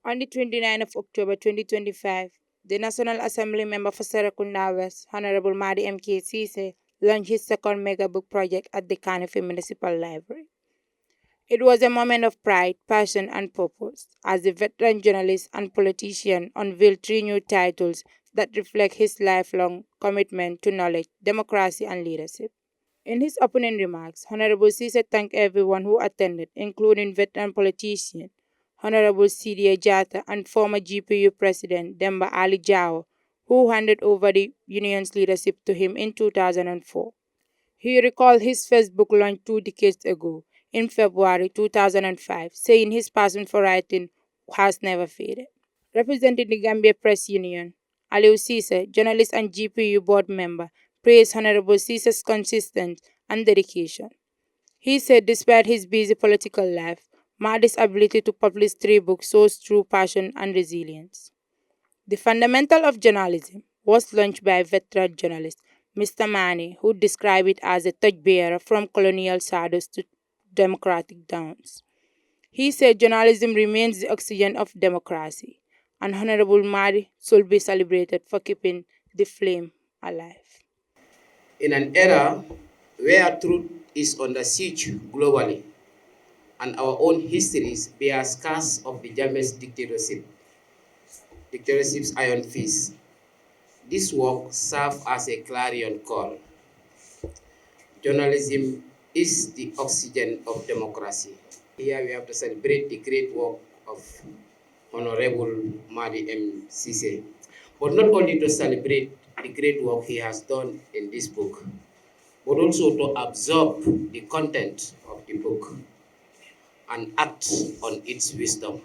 On the 29th of October 2025, the National Assembly member for Serekunda West, Honorable Madi M.K. Ceesay, launched his second mega book project at the Kanifing Municipal Library. It was a moment of pride, passion, and purpose, as the veteran journalist and politician unveiled three new titles that reflect his lifelong commitment to knowledge, democracy, and leadership. In his opening remarks, Honorable Ceesay thanked everyone who attended, including veteran politician Honorable Ceesay Jata and former GPU President Demba Ali Jao, who handed over the union's leadership to him in 2004. He recalled his Facebook launch 2 decades ago, in February 2005, saying his passion for writing has never faded. Representing the Gambia Press Union, Aliu Ceesay, journalist and GPU board member, praised Honorable Ceesay's consistency and dedication. He said despite his busy political life, Madi's ability to publish 3 books shows true passion and resilience. The Fundamental of Journalism was launched by veteran journalist Mr. Mani, who described it as a torchbearer from colonial shadows to democratic dawns. He said journalism remains the oxygen of democracy, and Honorable Madi should be celebrated for keeping the flame alive. In an era where truth is under siege globally and our own histories bear scars of the Jammeh's dictatorship's iron fist, this work serves as a clarion call. Journalism is the oxygen of democracy. Here we have to celebrate the great work of Honorable Madi M. Ceesay, but not only to celebrate the great work he has done in this book, but also to absorb the content of the book and act on its wisdom.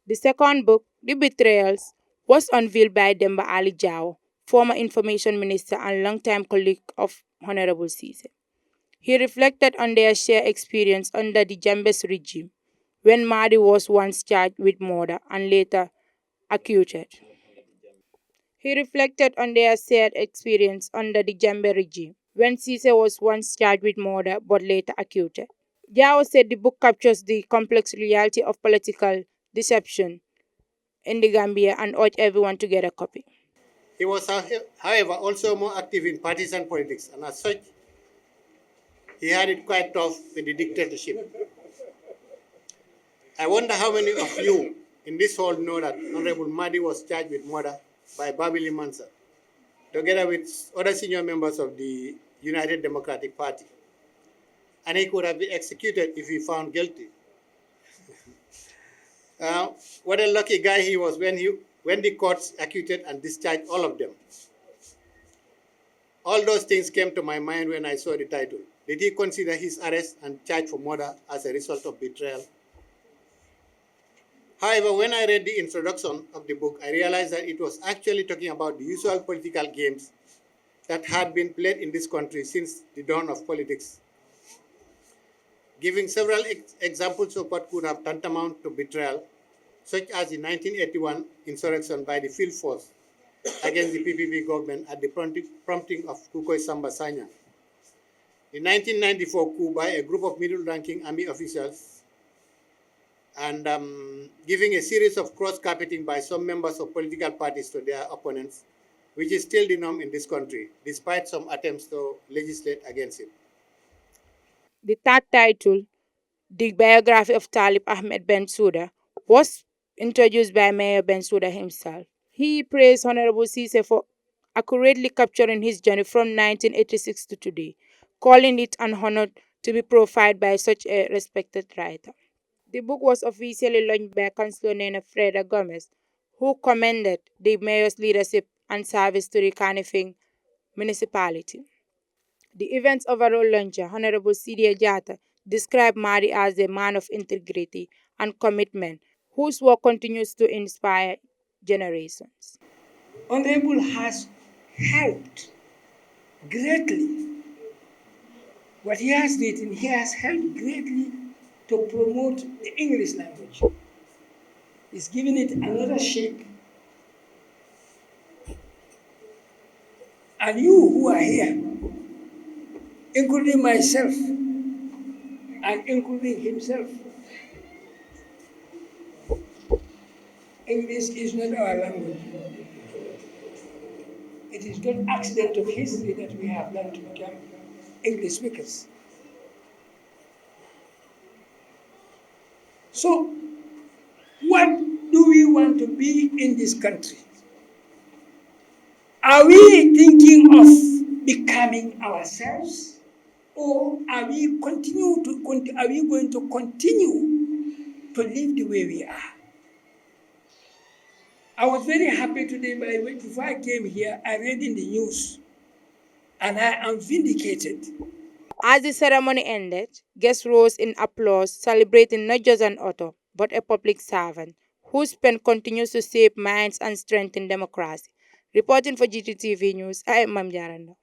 The second book, The Betrayals, was unveiled by Demba Ali Jao, former information minister and longtime colleague of Honorable Ceesay. He reflected on their shared experience under the Jambes regime, when Madi was once charged with murder and later acquitted. He reflected on their shared experience under the Jambe regime, when Ceesay was once charged with murder but later acquitted. Jao said the book captures the complex reality of political deception in the Gambia and urged everyone to get a copy. He was, however, also more active in partisan politics, and as such, he had it quite tough with the dictatorship. I wonder how many of you in this hall know that Honorable Madi was charged with murder by Babili Mansa, together with other senior members of the United Democratic Party. And he could have been executed if he found guilty. What a lucky guy he was when the courts acquitted and discharged all of them. All those things came to my mind when I saw the title. Did he consider his arrest and charge for murder as a result of betrayal? However, when I read the introduction of the book, I realized that it was actually talking about the usual political games that had been played in this country since the dawn of politics, giving several examples of what could have tantamount to betrayal, such as the 1981 insurrection by the field force against the PPP government at the prompting of Kukoy Samba Sanya, the 1994 coup by a group of middle-ranking army officials, and giving a series of cross-carpeting by some members of political parties to their opponents, which is still the norm in this country, despite some attempts to legislate against it. The third title, The Biography of Talib Ahmed Bensouda, was introduced by Mayor Bensouda himself. He praised Honorable Ceesay for accurately capturing his journey from 1986 to today, calling it an honor to be profiled by such a respected writer. The book was officially launched by Councilor Nena Freda Gomez, who commended the mayor's leadership and service to the Kanifing Municipality. The event's overall launcher, Honorable Ceesay Jata, described Madi as a man of integrity and commitment, whose work continues to inspire generations. Honorable has helped greatly. What he has written, he has helped greatly to promote the English language. He's given it another shape. And you who are here, including myself and including himself, English is not our language. It is not accident of history that we have learned to become English speakers. So, what do we want to be in this country? Are we thinking of becoming ourselves, or are we going to continue to live the way we are? I was very happy today, before I came here, I read in the news, and I am vindicated. As the ceremony ended, guests rose in applause, celebrating not just an author, but a public servant whose pen continues to shape minds and strengthen democracy. Reporting for GTTV News, I am Mam Jaranda.